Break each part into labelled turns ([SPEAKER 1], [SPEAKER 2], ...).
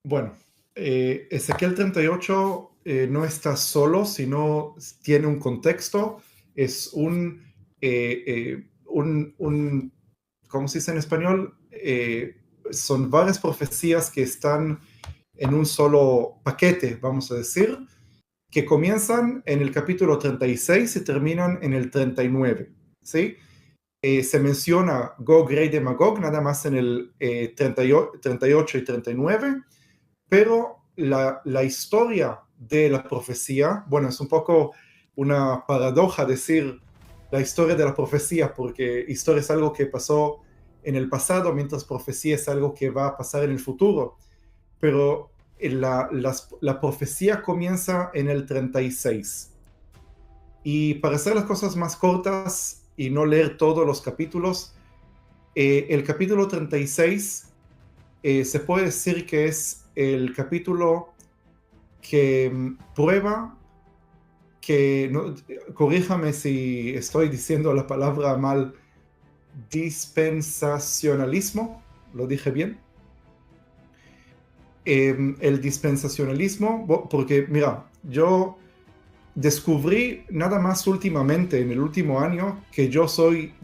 [SPEAKER 1] Bueno, Ezequiel 38 no está solo, sino tiene un contexto. Es ¿cómo se dice en español? Son varias profecías que están en un solo paquete, vamos a decir, que comienzan en el capítulo 36 y terminan en el 39, ¿sí? Se menciona Gog, rey de Magog, nada más en el 38 y 39, pero la historia de la profecía, bueno, es un poco una paradoja decir la historia de la profecía, porque historia es algo que pasó en el pasado, mientras profecía es algo que va a pasar en el futuro. Pero la profecía comienza en el 36. Y para hacer las cosas más cortas y no leer todos los capítulos, el capítulo 36 se puede decir que es el capítulo que prueba que, no, corríjame si estoy diciendo la palabra mal, dispensacionalismo, ¿lo dije bien? El dispensacionalismo, porque mira, yo descubrí nada más últimamente, en el último año, que yo soy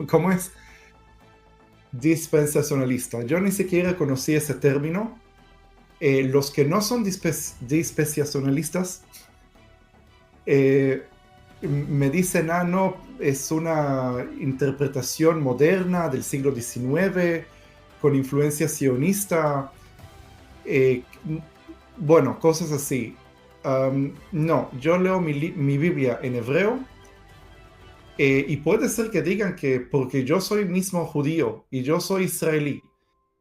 [SPEAKER 1] ¿cómo es? Dispensacionalista. Yo ni siquiera conocí ese término. Los que no son dispensacionalistas me dicen, no, es una interpretación moderna del siglo XIX con influencia sionista, bueno, cosas así. No, yo leo mi Biblia en hebreo, y puede ser que digan que porque yo soy mismo judío y yo soy israelí,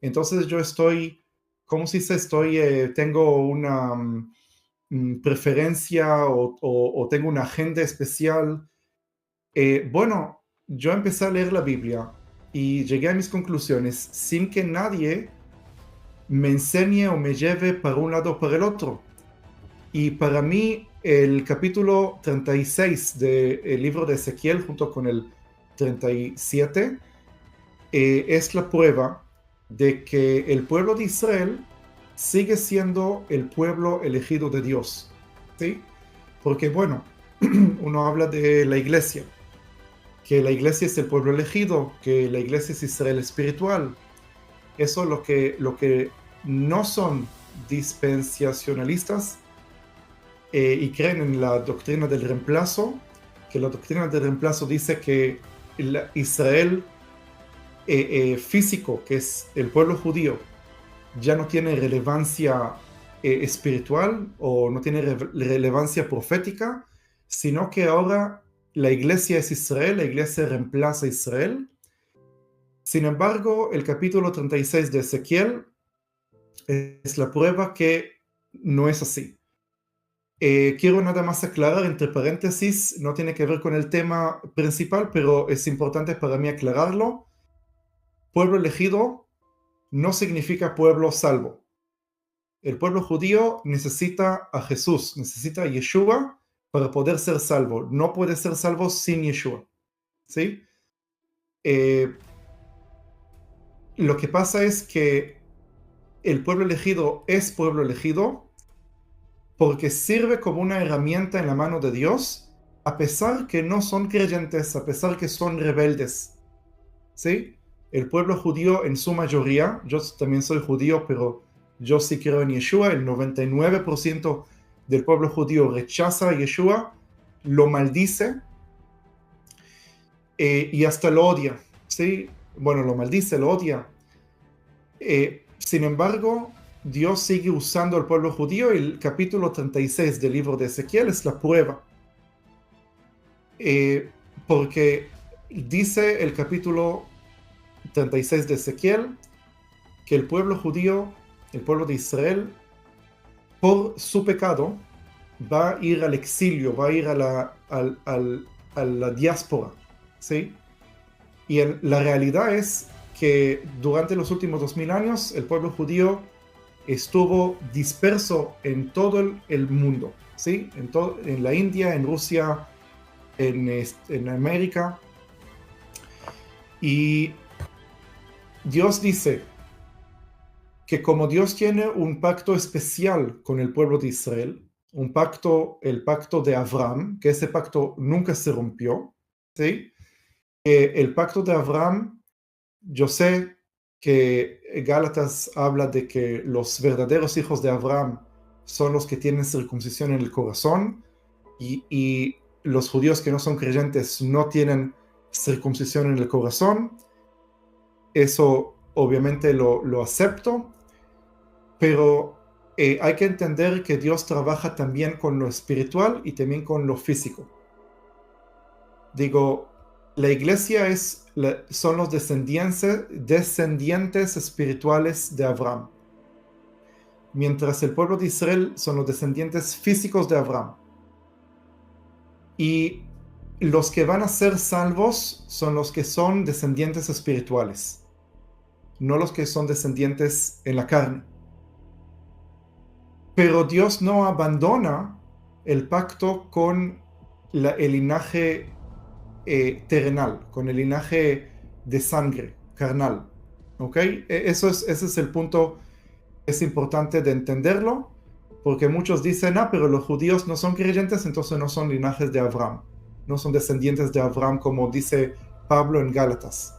[SPEAKER 1] entonces yo estoy, ¿cómo se dice? Tengo una preferencia o tengo una agenda especial. Bueno, yo empecé a leer la Biblia y llegué a mis conclusiones sin que nadie me enseñe o me lleve para un lado o para el otro. Y para mí, el capítulo 36 del libro de Ezequiel, junto con el 37, es la prueba de que el pueblo de Israel sigue siendo el pueblo elegido de Dios, ¿sí? Porque, bueno, uno habla de la iglesia, que la iglesia es el pueblo elegido, que la iglesia es Israel espiritual. Eso es lo que no son dispensacionalistas, y creen en la doctrina del reemplazo, que la doctrina del reemplazo dice que Israel físico, que es el pueblo judío, ya no tiene relevancia espiritual o no tiene relevancia profética, sino que ahora la iglesia es Israel, la iglesia reemplaza a Israel. Sin embargo, el capítulo 36 de Ezequiel es la prueba que no es así. Quiero nada más aclarar, entre paréntesis, no tiene que ver con el tema principal, pero es importante para mí aclararlo. Pueblo elegido no significa pueblo salvo. El pueblo judío necesita a Jesús, necesita a Yeshua para poder ser salvo. No puede ser salvo sin Yeshua, ¿sí? Lo que pasa es que el pueblo elegido es pueblo elegido porque sirve como una herramienta en la mano de Dios, a pesar que no son creyentes, a pesar que son rebeldes, ¿sí? El pueblo judío en su mayoría, yo también soy judío, pero yo sí creo en Yeshua, el 99% del pueblo judío rechaza a Yeshua, lo maldice, y hasta lo odia, ¿sí? Bueno, lo maldice, lo odia. Sin embargo, Dios sigue usando al pueblo judío y el capítulo 36 del libro de Ezequiel es la prueba. Porque dice el capítulo 36 de Ezequiel que el pueblo judío, el pueblo de Israel, por su pecado, va a ir al exilio, va a ir a la diáspora, ¿sí? Y la realidad es que durante los últimos 2000 años el pueblo judío estuvo disperso en todo el mundo, ¿sí? En la India, en Rusia, en América. Y Dios dice, que como Dios tiene un pacto especial con el pueblo de Israel, un pacto, el pacto de Abraham, que ese pacto nunca se rompió, ¿sí? El pacto de Abraham, yo sé que Gálatas habla de que los verdaderos hijos de Abraham son los que tienen circuncisión en el corazón y los judíos que no son creyentes no tienen circuncisión en el corazón. Eso obviamente lo acepto, pero hay que entender que Dios trabaja también con lo espiritual y también con lo físico. Digo, la iglesia son los descendientes espirituales de Abraham, mientras el pueblo de Israel son los descendientes físicos de Abraham. Y los que van a ser salvos son los que son descendientes espirituales, no los que son descendientes en la carne. Pero Dios no abandona el pacto con el linaje terrenal, con el linaje de sangre, carnal. ¿Ok? Ese es el punto, es importante de entenderlo, porque muchos dicen, pero los judíos no son creyentes, entonces no son linajes de Abraham, no son descendientes de Abraham, como dice Pablo en Gálatas.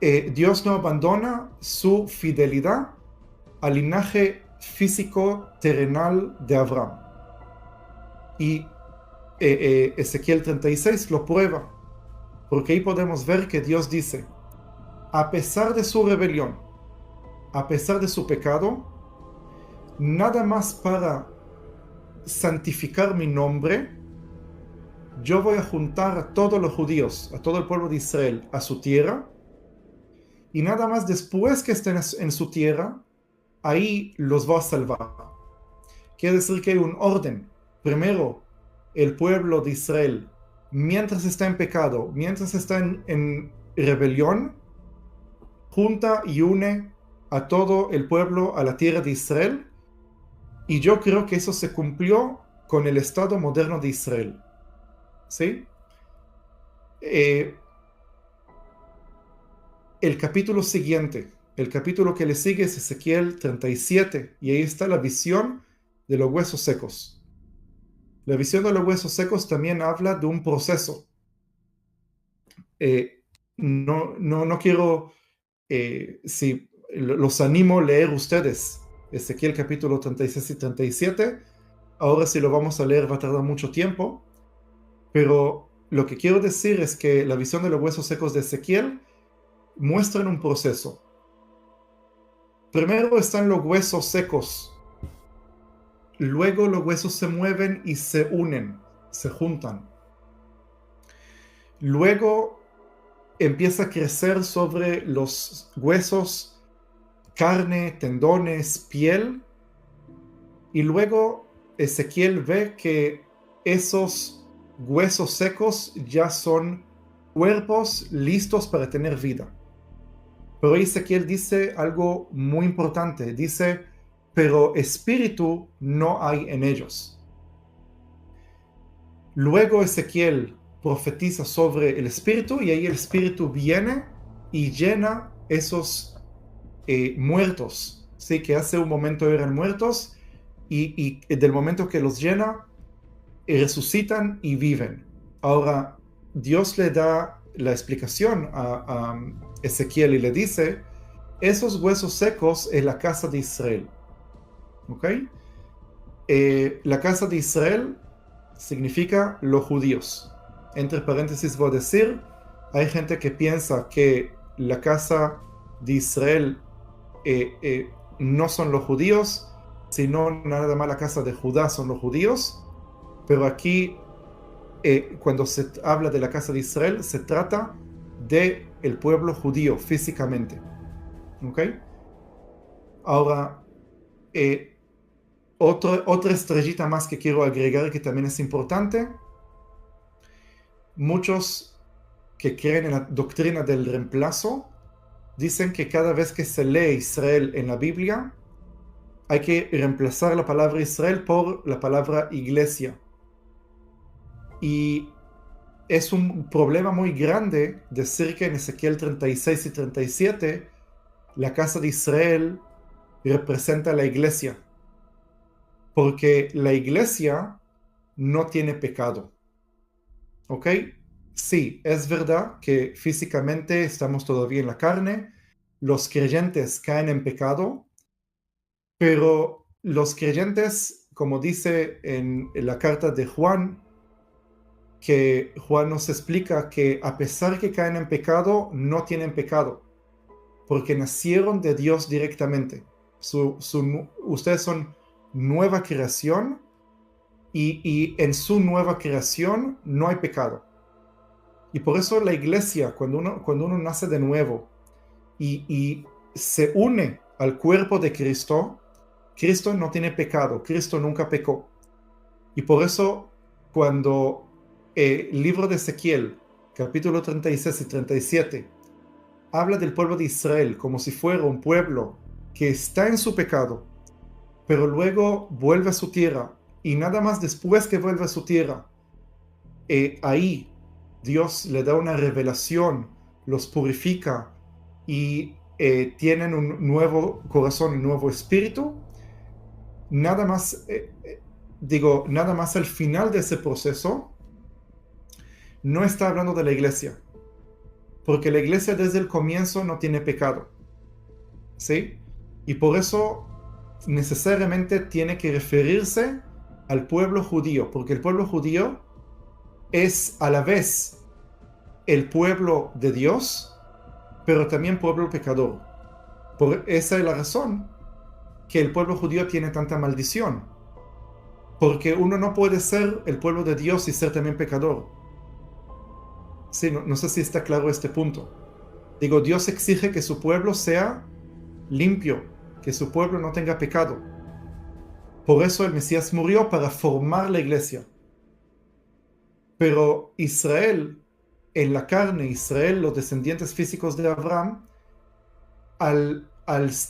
[SPEAKER 1] Dios no abandona su fidelidad al linaje físico terrenal de Abraham. Y Ezequiel 36 lo prueba, porque ahí podemos ver que Dios dice, a pesar de su rebelión, a pesar de su pecado, nada más para santificar mi nombre, yo voy a juntar a todos los judíos, a todo el pueblo de Israel, a su tierra, y nada más después que estén en su tierra, ahí los va a salvar. Quiere decir que hay un orden. Primero, el pueblo de Israel, mientras está en pecado, mientras está en rebelión, junta y une a todo el pueblo a la tierra de Israel, y yo creo que eso se cumplió con el Estado moderno de Israel. ¿Sí? El capítulo siguiente, el capítulo que le sigue es Ezequiel 37, y ahí está la visión de los huesos secos. La visión de los huesos secos también habla de un proceso. No quiero, si los animo a leer ustedes Ezequiel capítulo 36 y 37. Ahora si lo vamos a leer va a tardar mucho tiempo, pero lo que quiero decir es que la visión de los huesos secos de Ezequiel muestra un proceso. Primero están los huesos secos, luego los huesos se mueven y se unen, se juntan. Luego empieza a crecer sobre los huesos carne, tendones, piel, y luego Ezequiel ve que esos huesos secos ya son cuerpos listos para tener vida. Pero Ezequiel dice algo muy importante, dice, pero espíritu no hay en ellos. Luego Ezequiel profetiza sobre el espíritu, y ahí el espíritu viene y llena esos muertos, ¿sí? Que hace un momento eran muertos, y del momento que los llena, resucitan y viven. Ahora, Dios le da la explicación a Ezequiel y le dice, esos huesos secos es la casa de Israel. ¿Ok? La casa de Israel significa los judíos. Entre paréntesis voy a decir, hay gente que piensa que la casa de Israel no son los judíos, sino nada más la casa de Judá son los judíos, pero aquí cuando se habla de la casa de Israel se trata de el pueblo judío físicamente. ¿Ok? Ahora, otra estrellita más que quiero agregar que también es importante. Muchos que creen en la doctrina del reemplazo dicen que cada vez que se lee Israel en la Biblia hay que reemplazar la palabra Israel por la palabra iglesia. Y es un problema muy grande decir que en Ezequiel 36 y 37 la casa de Israel representa la iglesia, porque la iglesia no tiene pecado. ¿Ok? Sí, es verdad que físicamente estamos todavía en la carne, los creyentes caen en pecado, pero los creyentes, como dice en la carta de Juan, que Juan nos explica que a pesar que caen en pecado, no tienen pecado, porque nacieron de Dios directamente. Ustedes son nueva creación y en su nueva creación no hay pecado. Y por eso la iglesia, cuando uno nace de nuevo y se une al cuerpo de Cristo, Cristo no tiene pecado, Cristo nunca pecó. Y por eso cuando el libro de Ezequiel, capítulo 36 y 37, habla del pueblo de Israel como si fuera un pueblo que está en su pecado, pero luego vuelve a su tierra, y nada más después que vuelve a su tierra, ahí Dios le da una revelación, los purifica y tienen un nuevo corazón, un nuevo espíritu. Nada más, nada más al final de ese proceso, no está hablando de la iglesia, porque la iglesia desde el comienzo no tiene pecado, ¿sí? Y por eso necesariamente tiene que referirse al pueblo judío, porque el pueblo judío es a la vez el pueblo de Dios, pero también pueblo pecador. Por esa es la razón que el pueblo judío tiene tanta maldición, porque uno no puede ser el pueblo de Dios y ser también pecador. Sí, no sé si está claro este punto. Digo, Dios exige que su pueblo sea limpio, que su pueblo no tenga pecado. Por eso el Mesías murió para formar la iglesia. Pero Israel, en la carne, Israel, los descendientes físicos de Abraham, al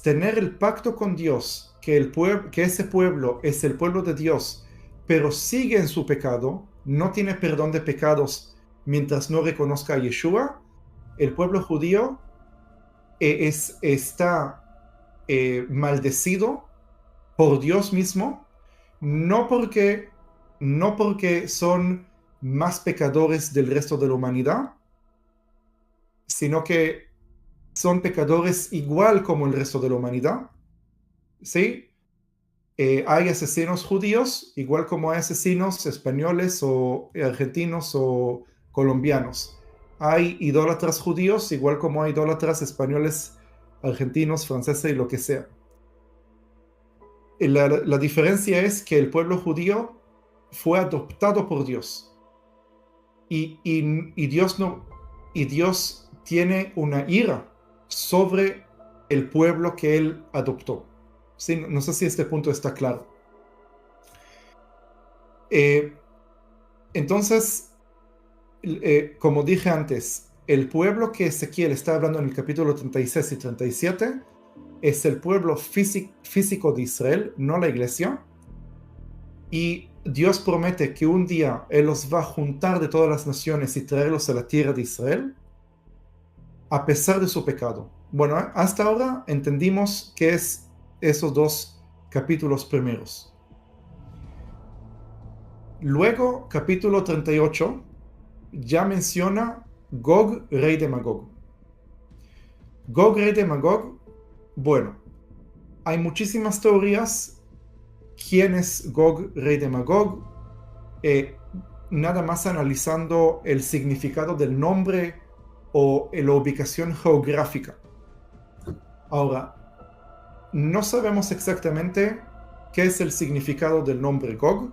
[SPEAKER 1] tener el pacto con Dios, que ese pueblo es el pueblo de Dios, pero sigue en su pecado, no tiene perdón de pecados mientras no reconozca a Yeshua, el pueblo judío está maldecido por Dios mismo, no porque son más pecadores del resto de la humanidad, sino que son pecadores igual como el resto de la humanidad, ¿sí? Hay asesinos judíos, igual como hay asesinos españoles o argentinos o colombianos. Hay idólatras judíos, igual como hay idólatras españoles, argentinos, franceses y lo que sea. La diferencia es que el pueblo judío fue adoptado por Dios. Y Dios tiene una ira sobre el pueblo que él adoptó. Sí, no sé si este punto está claro. Entonces, como dije antes, el pueblo que Ezequiel está hablando en el capítulo 36 y 37 es el pueblo físico de Israel, no la iglesia. Y Dios promete que un día Él los va a juntar de todas las naciones y traerlos a la tierra de Israel, a pesar de su pecado. Bueno, hasta ahora entendimos qué es esos dos capítulos primeros. Luego, capítulo 38, ya menciona Gog, rey de Magog. Gog, rey de Magog, bueno, hay muchísimas teorías. ¿Quién es Gog, rey de Magog? Nada más analizando el significado del nombre o la ubicación geográfica. Ahora, no sabemos exactamente qué es el significado del nombre Gog.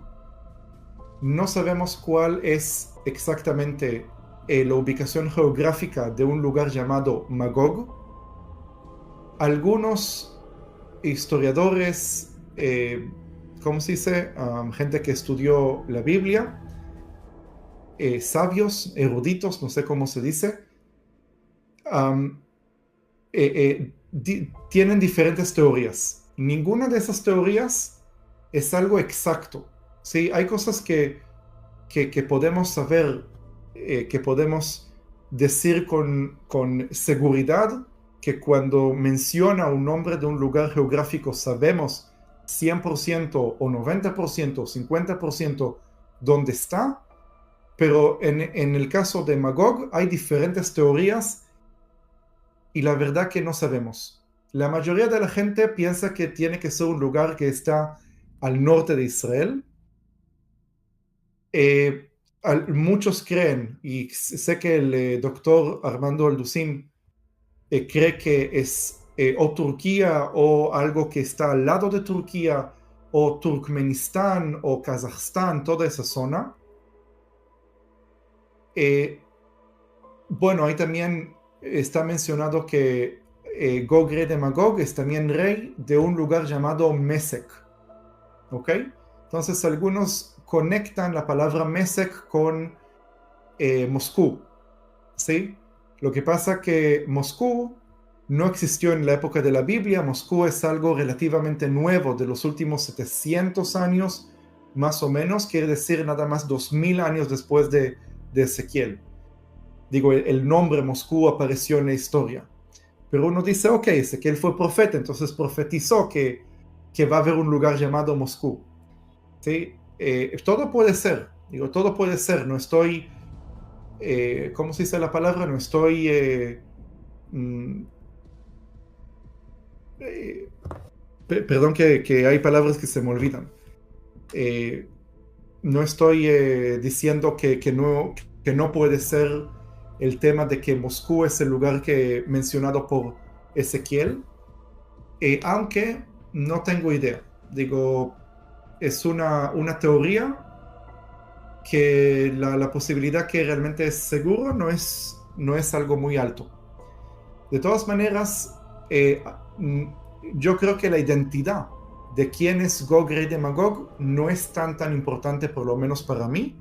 [SPEAKER 1] No sabemos cuál es exactamente la ubicación geográfica de un lugar llamado Magog. Algunos historiadores, ¿cómo se dice? Gente que estudió la Biblia, sabios, eruditos, no sé cómo se dice, tienen diferentes teorías. Ninguna de esas teorías es algo exacto. ¿Sí? Hay cosas que podemos saber, que podemos decir con seguridad, que cuando menciona un nombre de un lugar geográfico sabemos 100% o 90% o 50% dónde está, pero en el caso de Magog hay diferentes teorías y la verdad que no sabemos. La mayoría de la gente piensa que tiene que ser un lugar que está al norte de Israel. Muchos creen, y sé que el doctor Armando Alducin cree que es o Turquía o algo que está al lado de Turquía, o Turkmenistán o Kazajstán, toda esa zona. Bueno, ahí también está mencionado que Gog, rey de Magog, es también rey de un lugar llamado Mesec. ¿Ok? Entonces algunos conectan la palabra Mesec con Moscú. ¿Sí? Lo que pasa que Moscú no existió en la época de la Biblia. Moscú es algo relativamente nuevo, de los últimos 700 años, más o menos, quiere decir nada más 2000 años después de Ezequiel. Digo, el nombre Moscú apareció en la historia. Pero uno dice, ok, Ezequiel fue profeta, entonces profetizó que va a haber un lugar llamado Moscú. ¿Sí? Todo puede ser, digo, todo puede ser, no estoy, ¿cómo se dice la palabra? No estoy, perdón que hay palabras que se me olvidan. No estoy diciendo que no puede ser el tema de que Moscú es el lugar que mencionado por Ezequiel, aunque no tengo idea. Digo, es una teoría que la posibilidad que realmente es seguro no es algo muy alto. De todas maneras, yo creo que la identidad de quién es Gog, rey de Magog, no es tan importante, por lo menos para mí.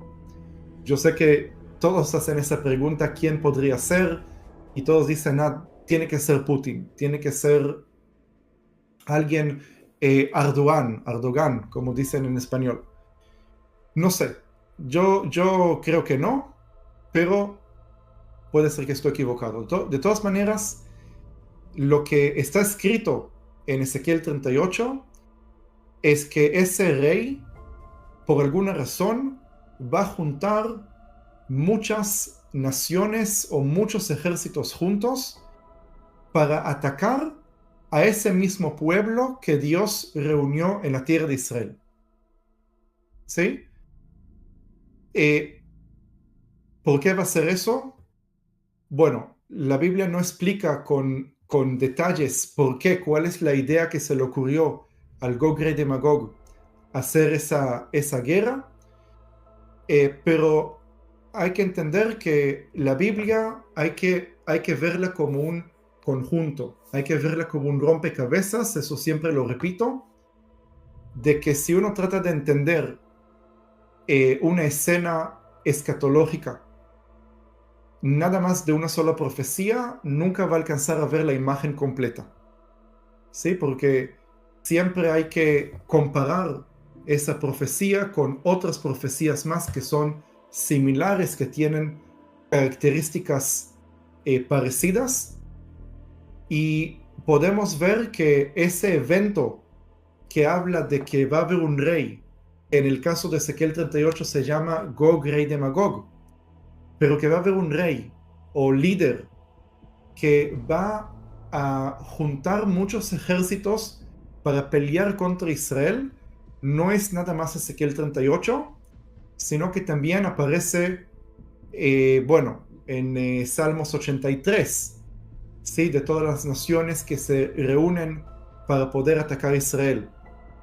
[SPEAKER 1] Yo sé que todos hacen esa pregunta, ¿quién podría ser? Y todos dicen, tiene que ser Putin, tiene que ser alguien, Erdogan, como dicen en español. No sé, yo creo que no, pero puede ser que estoy equivocado. De todas maneras, lo que está escrito en Ezequiel 38 es que ese rey, por alguna razón, va a juntar muchas naciones o muchos ejércitos juntos para atacar a ese mismo pueblo que Dios reunió en la tierra de Israel. ¿Sí? ¿Por qué va a ser eso? Bueno, la Biblia no explica con detalles por qué, cuál es la idea que se le ocurrió al Gog, rey de Magog, hacer esa guerra, pero hay que entender que la Biblia hay que verla como un conjunto, hay que verla como un rompecabezas, eso siempre lo repito, de que si uno trata de entender una escena escatológica nada más de una sola profecía, nunca va a alcanzar a ver la imagen completa. ¿Sí? Porque siempre hay que comparar esa profecía con otras profecías más que son similares, que tienen características parecidas, y podemos ver que ese evento que habla de que va a haber un rey, en el caso de Ezequiel 38 se llama Gog, rey de Magog, pero que va a haber un rey o líder que va a juntar muchos ejércitos para pelear contra Israel, no es nada más Ezequiel 38, sino que también aparece, en Salmos 83, ¿sí? De todas las naciones que se reúnen para poder atacar a Israel,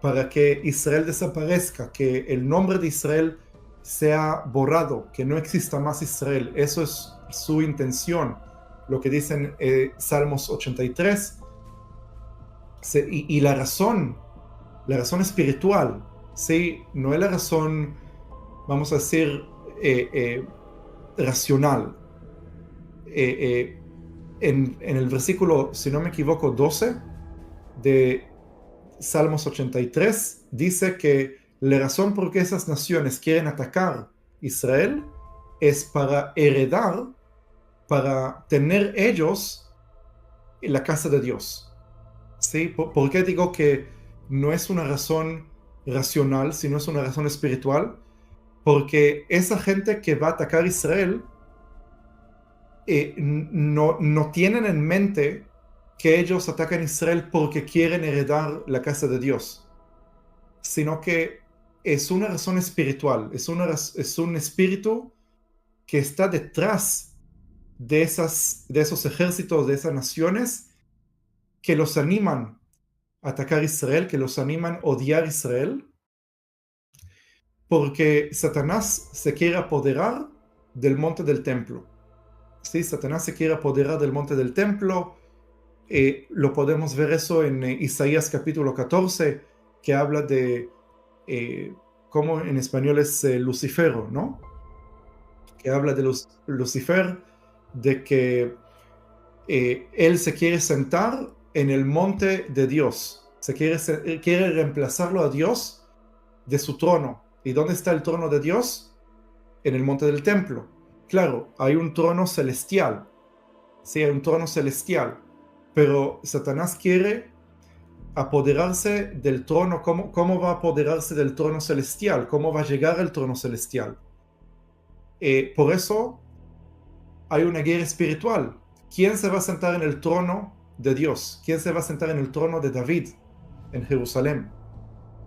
[SPEAKER 1] para que Israel desaparezca, que el nombre de Israel sea borrado, que no exista más Israel. Eso es su intención, lo que dicen Salmos 83. Y la razón espiritual, ¿sí? No es la razón, vamos a decir, racional. En el versículo, si no me equivoco, 12 de Salmos 83, dice que la razón por qué esas naciones quieren atacar Israel es para heredar, para tener ellos la casa de Dios. ¿Sí? ¿Por qué digo que no es una razón racional, sino es una razón espiritual? Porque esa gente que va a atacar a Israel no tienen en mente que ellos atacan a Israel porque quieren heredar la casa de Dios, sino que es una razón espiritual, es un espíritu que está detrás de esos ejércitos, de esas naciones, que los animan a atacar a Israel, que los animan a odiar a Israel, porque Satanás se quiere apoderar del monte del templo. Sí, Satanás se quiere apoderar del monte del templo. Lo podemos ver eso en Isaías capítulo 14, que habla de cómo en español es Lucifero, ¿no? Que habla de Lucifer, de que él se quiere sentar en el monte de Dios, quiere reemplazarlo a Dios de su trono. ¿Y dónde está el trono de Dios? En el monte del templo. Claro, hay un trono celestial, sí, hay un trono celestial, pero Satanás quiere apoderarse del trono. ¿Cómo va a apoderarse del trono celestial? ¿Cómo va a llegar al trono celestial? Por eso hay una guerra espiritual. ¿Quién se va a sentar en el trono de Dios? ¿Quién se va a sentar en el trono de David en Jerusalén?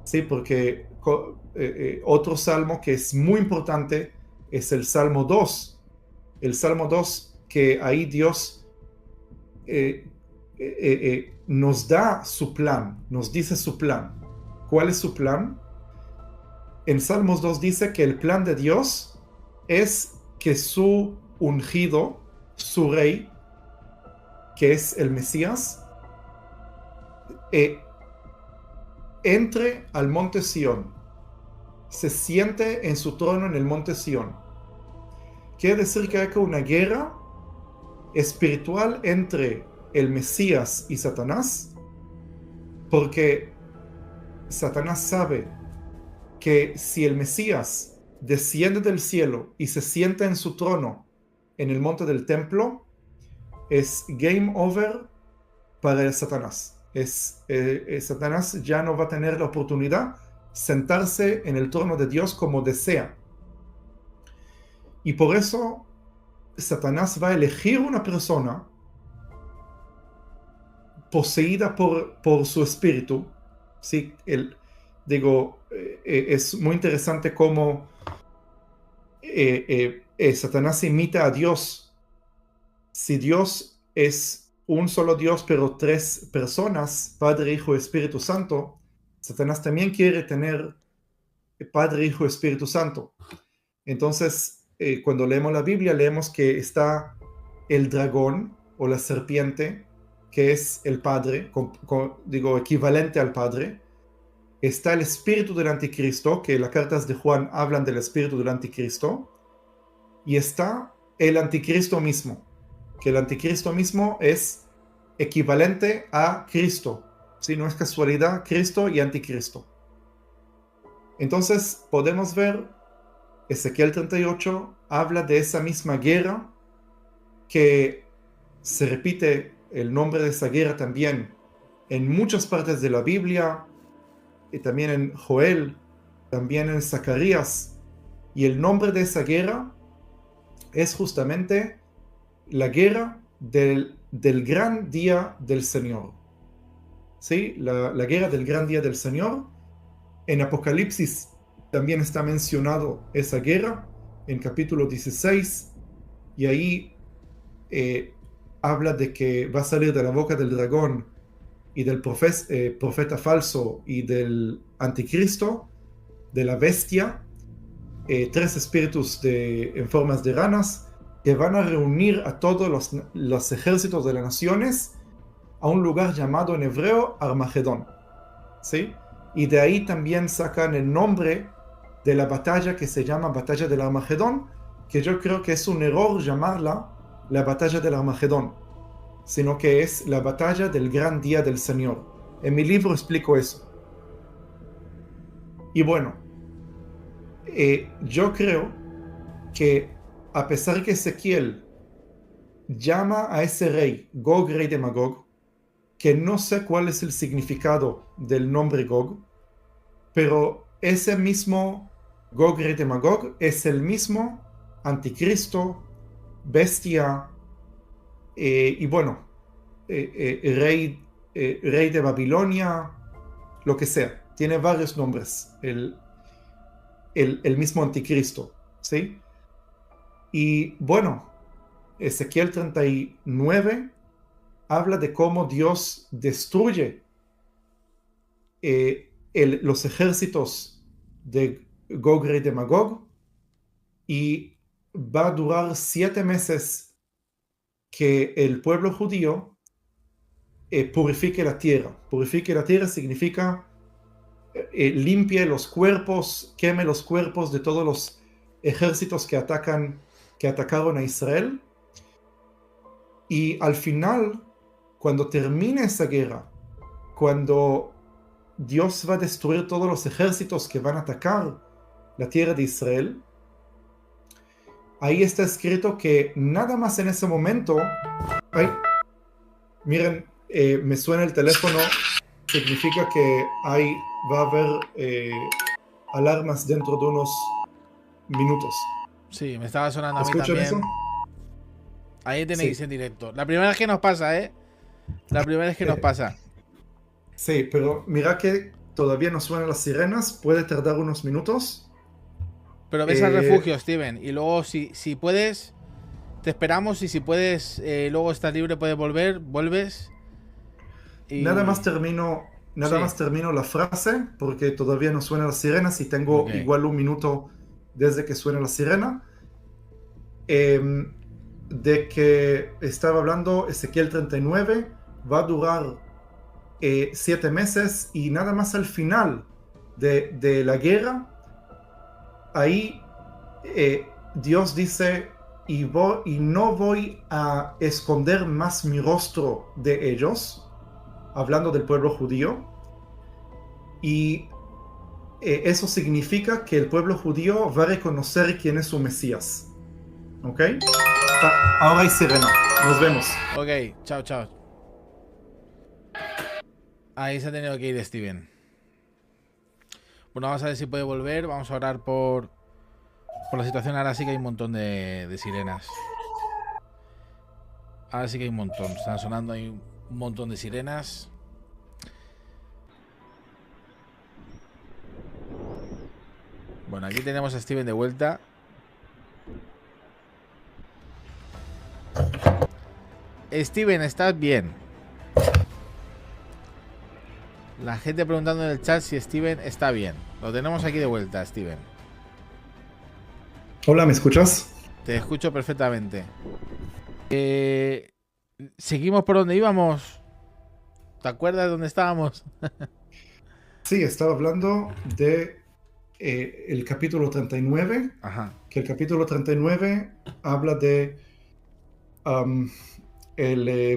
[SPEAKER 1] Sí, porque otro salmo que es muy importante es el Salmo 2. El Salmo 2, que ahí Dios nos da su plan, nos dice su plan. ¿Cuál es su plan? En Salmos 2 dice que el plan de Dios es que su ungido, su rey, que es el Mesías, entre al monte Sión, se siente en su trono en el monte Sión. Quiere decir que hay una guerra espiritual entre el Mesías y Satanás, porque Satanás sabe que si el Mesías desciende del cielo y se sienta en su trono en el monte del templo, es game over para el Satanás. Satanás ya no va a tener la oportunidad sentarse en el trono de Dios como desea. Y por eso Satanás va a elegir una persona poseída por su espíritu. ¿Sí? Es muy interesante cómo Satanás imita a Dios. Si Dios es un solo Dios, pero tres personas, Padre, Hijo y Espíritu Santo, Satanás también quiere tener Padre, Hijo y Espíritu Santo. Entonces, cuando leemos la Biblia, leemos que está el dragón o la serpiente, que es el Padre, equivalente al Padre. Está el espíritu del anticristo, que las cartas de Juan hablan del espíritu del anticristo. Y está el anticristo mismo, que el anticristo mismo es equivalente a Cristo. ¿Sí? No es casualidad, Cristo y anticristo. Entonces podemos ver, Ezequiel 38 habla de esa misma guerra, que se repite el nombre de esa guerra también en muchas partes de la Biblia, y también en Joel, también en Zacarías. Y el nombre de esa guerra es justamente la guerra del gran día del Señor. ¿Sí? La guerra del gran día del Señor. En Apocalipsis también está mencionado esa guerra, en capítulo 16, y ahí habla de que va a salir de la boca del dragón y del profeta falso y del anticristo, de la bestia, tres espíritus en formas de ranas, que van a reunir a todos los ejércitos de las naciones a un lugar llamado en hebreo Armagedón. ¿Sí? Y de ahí también sacan el nombre de la batalla, que se llama Batalla del Armagedón, que yo creo que es un error llamarla la Batalla del Armagedón, sino que es la batalla del gran día del Señor. En mi libro explico eso. Y bueno, yo creo que a pesar que Ezequiel llama a ese rey, Gog, rey de Magog, que no sé cuál es el significado del nombre Gog, pero ese mismo Gog, rey de Magog, es el mismo anticristo, bestia, y bueno, rey de Babilonia, lo que sea. Tiene varios nombres, el mismo anticristo, ¿sí? Y bueno, Ezequiel 39 habla de cómo Dios destruye los ejércitos de Gog, rey de Magog, y va a durar 7 meses que el pueblo judío purifique la tierra. Purifique la tierra significa limpie los cuerpos, queme los cuerpos de todos los ejércitos que atacaron a Israel. Y al final, cuando termine esa guerra, cuando Dios va a destruir todos los ejércitos que van a atacar la tierra de Israel, ahí está escrito que nada más en ese momento... Ay, miren, me suena el teléfono, significa que va a haber alarmas dentro de unos minutos.
[SPEAKER 2] Sí, me estaba sonando a mí
[SPEAKER 1] ¿Escuchan
[SPEAKER 2] también.
[SPEAKER 1] eso?
[SPEAKER 2] Ahí tenéis
[SPEAKER 1] Sí.
[SPEAKER 2] en directo. La primera vez que nos pasa, ¿eh? La primera vez que nos pasa.
[SPEAKER 1] Sí, pero mira que todavía no suenan las sirenas, puede tardar unos minutos.
[SPEAKER 2] Pero ves al refugio, Steven. Y luego, si puedes, te esperamos. Y si puedes, luego estás libre, puedes volver, vuelves. Y...
[SPEAKER 1] Nada más termino la frase, porque todavía no suenan las sirenas y tengo igual un minuto desde que suena la sirena. De que estaba hablando Ezequiel 39, va a durar 7 meses y nada más al final de la guerra, ahí Dios dice, y no voy a esconder más mi rostro de ellos, hablando del pueblo judío, y eso significa que el pueblo judío va a reconocer quién es su Mesías. ¿Ok? Ahora hay sirena. Nos vemos.
[SPEAKER 2] Ok, chao, chao. Ahí se ha tenido que ir Steven. Bueno, vamos a ver si puede volver. Vamos a orar por la situación. Ahora sí que hay un montón de sirenas. Ahora sí que hay un montón. Están sonando ahí un montón de sirenas. Bueno, aquí tenemos a Steven de vuelta. Steven, ¿estás bien? La gente preguntando en el chat si Steven está bien. Lo tenemos aquí de vuelta, Steven.
[SPEAKER 1] Hola, ¿me escuchas?
[SPEAKER 2] Te escucho perfectamente. ¿Seguimos por donde íbamos? ¿Te acuerdas de dónde estábamos?
[SPEAKER 1] Sí, estaba hablando de el capítulo 39.
[SPEAKER 2] Ajá.
[SPEAKER 1] Que el capítulo 39 habla de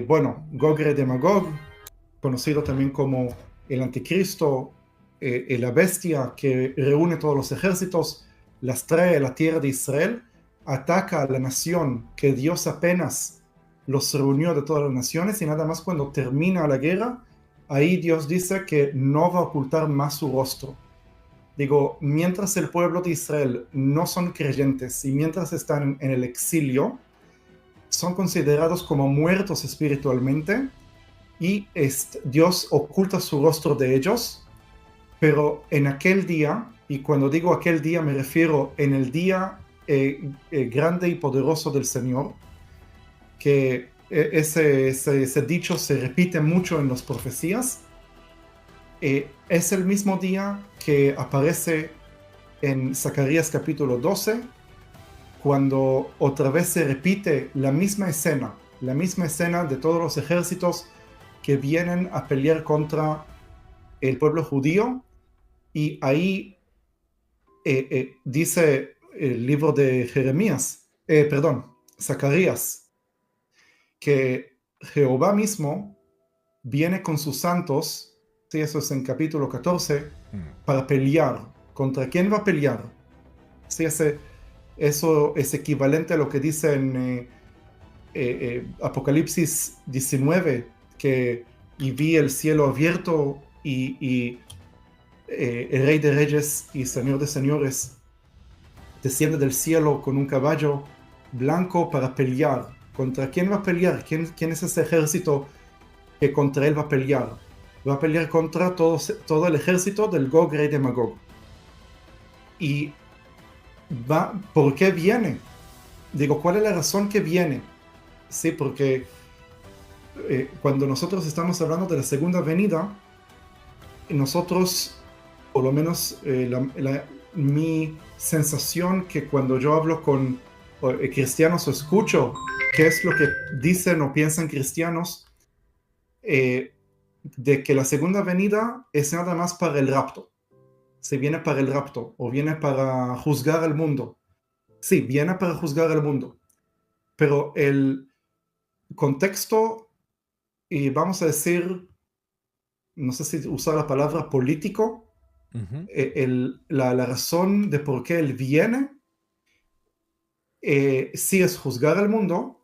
[SPEAKER 1] Gog de Magog, conocido también como el anticristo, la bestia que reúne todos los ejércitos, las trae a la tierra de Israel, ataca a la nación que Dios apenas los reunió de todas las naciones, y nada más cuando termina la guerra, ahí Dios dice que no va a ocultar más su rostro. Digo, mientras el pueblo de Israel no son creyentes y mientras están en el exilio, son considerados como muertos espiritualmente, y Dios oculta su rostro de ellos, pero en aquel día, y cuando digo aquel día me refiero en el día grande y poderoso del Señor, que ese dicho se repite mucho en las profecías, es el mismo día que aparece en Zacarías capítulo 12, cuando otra vez se repite la misma escena de todos los ejércitos que vienen a pelear contra el pueblo judío, y ahí dice el libro de Zacarías, que Jehová mismo viene con sus santos, sí, eso es en capítulo 14, para pelear. ¿Contra quién va a pelear? Sí, eso es equivalente a lo que dice Apocalipsis 19, y vi el cielo abierto y el Rey de Reyes y Señor de Señores desciende del cielo con un caballo blanco para pelear. ¿Contra quién va a pelear? ¿Quién es ese ejército que contra él va a pelear? Va a pelear contra todo el ejército del Gog, rey de Magog. Y ¿por qué viene? Digo, ¿cuál es la razón que viene? Sí, porque cuando nosotros estamos hablando de la segunda venida, nosotros, por lo menos mi sensación que cuando yo hablo con cristianos o escucho qué es lo que dicen o piensan cristianos, de que la segunda venida es nada más para el rapto. Si viene para el rapto o viene para juzgar al mundo. Sí, viene para juzgar al mundo. Pero el contexto, y vamos a decir, no sé si usar la palabra político, la razón de por qué él viene, sí es juzgar al mundo,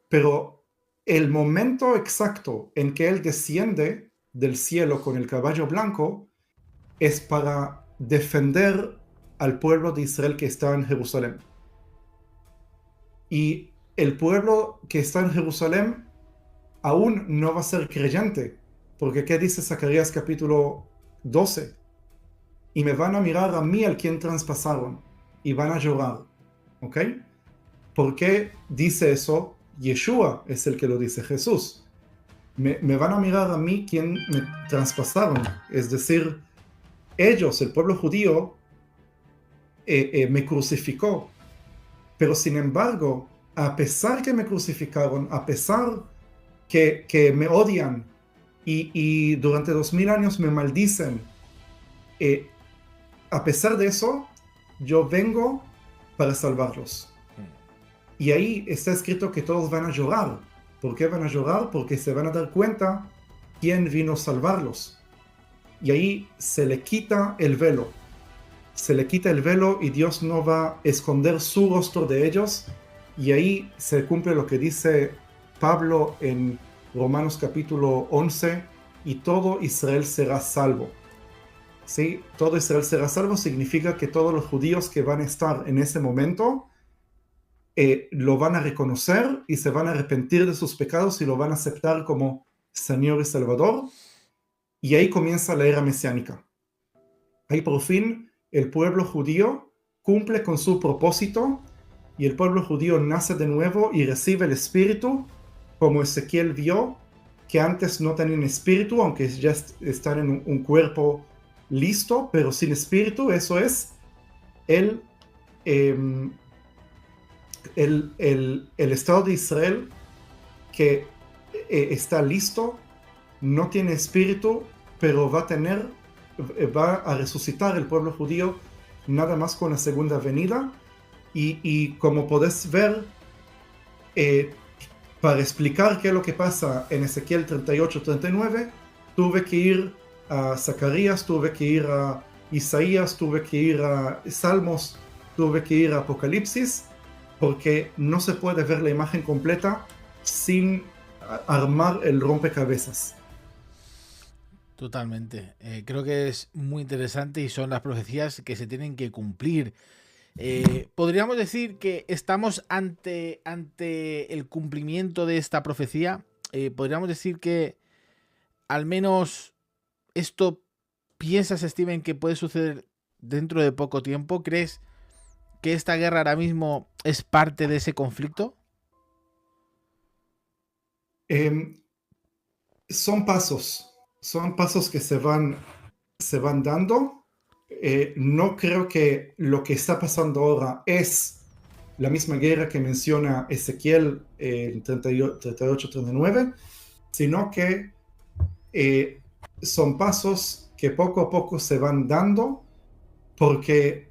[SPEAKER 1] pero el momento exacto en que él desciende del cielo con el caballo blanco es para defender al pueblo de Israel que está en Jerusalén. Y el pueblo que está en Jerusalén aún no va a ser creyente, porque ¿qué dice Zacarías capítulo 12? Y me van a mirar a mí al quien traspasaron, y van a llorar. ¿Ok? ¿Por qué dice eso? Yeshua es el que lo dice, Jesús. Me van a mirar a mí quien me traspasaron, es decir, ellos, el pueblo judío, me crucificó. Pero sin embargo, a pesar que me crucificaron, a pesar que me odian y durante 2000 años me maldicen, a pesar de eso, yo vengo para salvarlos. Y ahí está escrito que todos van a llorar. ¿Por qué van a llorar? Porque se van a dar cuenta quién vino a salvarlos. Y ahí se le quita el velo. Se le quita el velo y Dios no va a esconder su rostro de ellos. Y ahí se cumple lo que dice Pablo en Romanos capítulo 11, y todo Israel será salvo. ¿Sí? Todo Israel será salvo significa que todos los judíos que van a estar en ese momento lo van a reconocer y se van a arrepentir de sus pecados y lo van a aceptar como Señor y Salvador. Y ahí comienza la era mesiánica. Ahí por fin el pueblo judío cumple con su propósito y el pueblo judío nace de nuevo y recibe el Espíritu, como Ezequiel vio que antes no tenían espíritu, aunque ya están en un cuerpo listo, pero sin espíritu. Eso es el Estado de Israel que está listo, no tiene espíritu, pero va a resucitar el pueblo judío nada más con la segunda venida. Y como podés ver, para explicar qué es lo que pasa en Ezequiel 38-39, tuve que ir a Zacarías, tuve que ir a Isaías, tuve que ir a Salmos, tuve que ir a Apocalipsis, porque no se puede ver la imagen completa sin armar el rompecabezas.
[SPEAKER 2] Totalmente. Creo que es muy interesante y son las profecías que se tienen que cumplir. ¿Podríamos decir que estamos ante el cumplimiento de esta profecía? ¿Podríamos decir que al menos esto piensas, Steven, que puede suceder dentro de poco tiempo? ¿Crees que esta guerra ahora mismo es parte de ese conflicto?
[SPEAKER 1] Son pasos que se van dando. No creo que lo que está pasando ahora es la misma guerra que menciona Ezequiel en 38-39, sino que son pasos que poco a poco se van dando, porque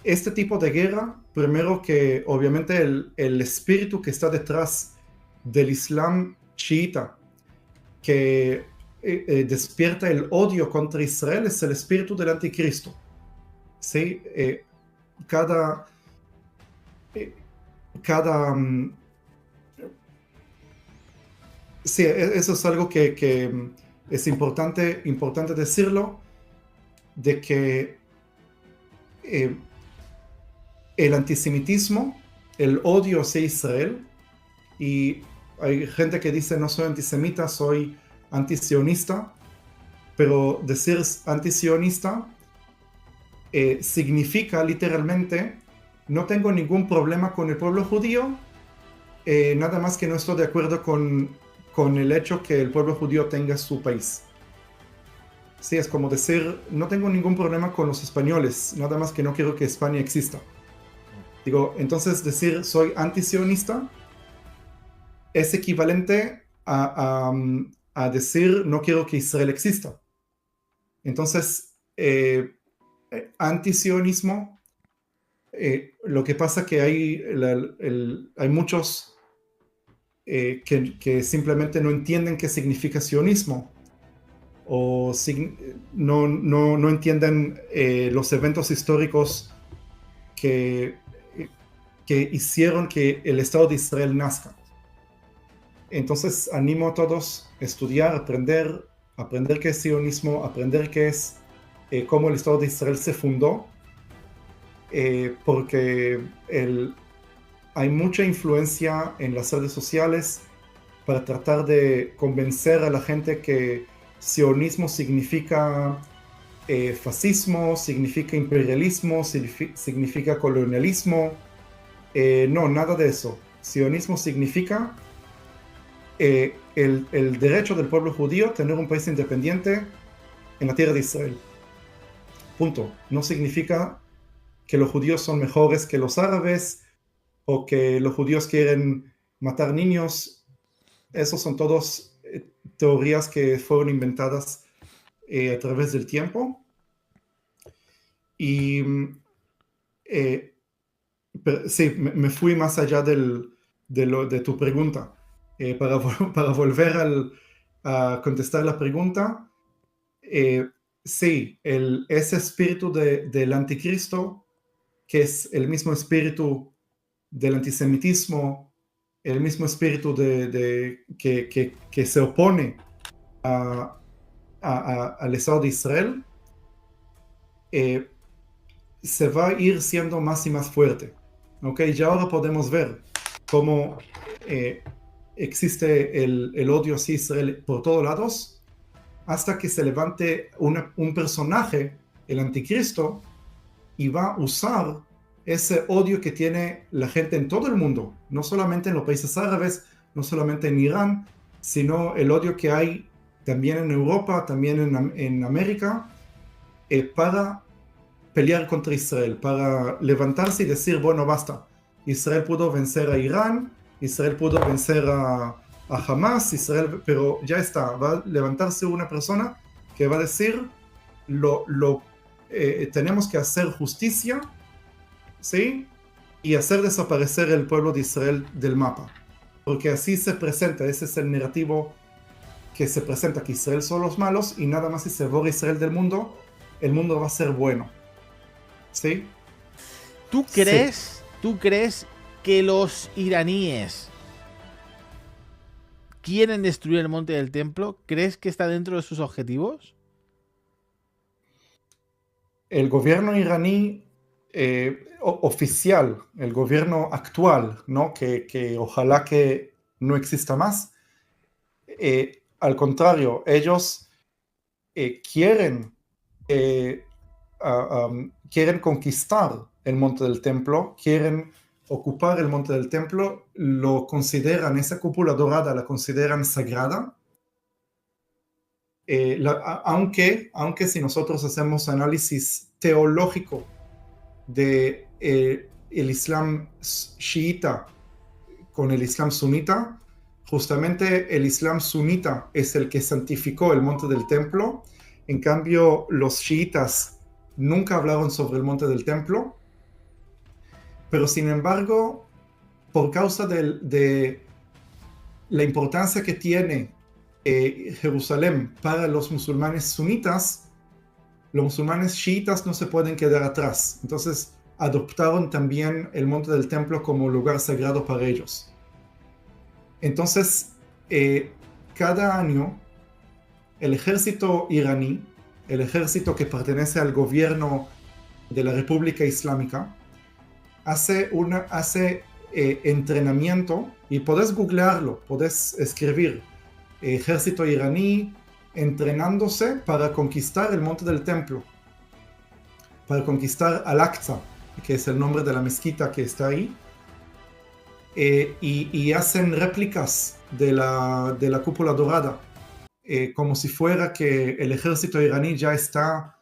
[SPEAKER 1] este tipo de guerra, primero que obviamente el espíritu que está detrás del Islam chiita, que despierta el odio contra Israel, es el espíritu del anticristo. ¿Sí? Cada Sí, eso es algo que es importante decirlo, de que eh, el antisemitismo, el odio hacia Israel, y hay gente que dice no soy antisemita, soy antisionista, pero decir antisionista significa literalmente no tengo ningún problema con el pueblo judío, nada más que no estoy de acuerdo con el hecho que el pueblo judío tenga su país. Sí, es como decir, no tengo ningún problema con los españoles, nada más que no quiero que España exista. Digo, entonces decir soy antisionista es equivalente a decir no quiero que Israel exista. Entonces, antisionismo, lo que pasa que hay muchos que simplemente no entienden qué significa sionismo o no entienden los eventos históricos que, que hicieron que el Estado de Israel nazca. Entonces animo a todos a estudiar, aprender qué es sionismo, aprender qué es cómo el Estado de Israel se fundó, porque hay mucha influencia en las redes sociales para tratar de convencer a la gente que sionismo significa fascismo, significa imperialismo, significa colonialismo. No, nada de eso. Sionismo significa el derecho del pueblo judío a tener un país independiente en la tierra de Israel. Punto. No significa que los judíos son mejores que los árabes o que los judíos quieren matar niños. Esos son todos teorías que fueron inventadas a través del tiempo. Y sí, me fui más allá de tu pregunta. Para volver a contestar la pregunta, sí, ese espíritu del anticristo, que es el mismo espíritu del antisemitismo, el mismo espíritu que se opone al Estado de Israel, se va a ir siendo más y más fuerte. ¿Okay? Ya ahora podemos ver cómo existe el odio hacia Israel por todos lados, hasta que se levante un personaje, el anticristo, y va a usar ese odio que tiene la gente en todo el mundo, no solamente en los países árabes, no solamente en Irán, sino el odio que hay también en Europa, también en América, para pelear contra Israel, para levantarse y decir, bueno, basta, Israel pudo vencer a Irán, Israel pudo vencer a Hamas, Israel, pero ya está, va a levantarse una persona que va a decir, tenemos que hacer justicia, ¿sí? Y hacer desaparecer el pueblo de Israel del mapa, porque así se presenta, ese es el narrativo que se presenta, que Israel son los malos y nada más si se borra Israel del mundo, el mundo va a ser bueno. ¿Sí?
[SPEAKER 2] ¿Tú crees que los iraníes quieren destruir el monte del templo? ¿Crees que está dentro de sus objetivos?
[SPEAKER 1] El gobierno iraní oficial, el gobierno actual, ¿no? que ojalá que no exista más, al contrario, ellos quieren conquistar el monte del templo, quieren ocupar el monte del templo, lo consideran, esa cúpula dorada la consideran sagrada, aunque si nosotros hacemos análisis teológico de el Islam chiita con el Islam sunita, justamente el Islam sunita es el que santificó el monte del templo. En cambio, los chiitas nunca hablaron sobre el monte del templo, pero sin embargo, por causa de la importancia que tiene Jerusalén para los musulmanes sunitas, los musulmanes chiitas no se pueden quedar atrás. Entonces adoptaron también el monte del templo como lugar sagrado para ellos. Entonces cada año el ejército iraní, el ejército que pertenece al gobierno de la República Islámica, hace entrenamiento, y podés googlearlo, podés escribir ejército iraní entrenándose para conquistar el monte del templo, para conquistar Al-Aqsa, que es el nombre de la mezquita que está ahí, y hacen réplicas de la cúpula dorada, como si fuera que el ejército iraní ya está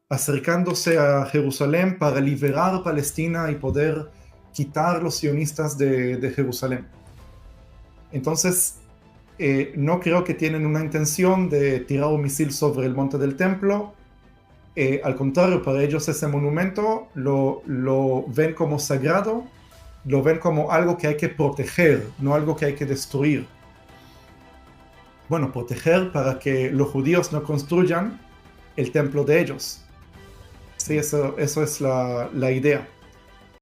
[SPEAKER 1] acercándose a Jerusalén para liberar Palestina y poder quitar los sionistas de Jerusalén. Entonces, no creo que tienen una intención de tirar un misil sobre el monte del templo. Al contrario, para ellos ese monumento lo ven como sagrado, lo ven como algo que hay que proteger, no algo que hay que destruir. Bueno, proteger para que los judíos no construyan el templo de ellos. Sí, eso es la idea.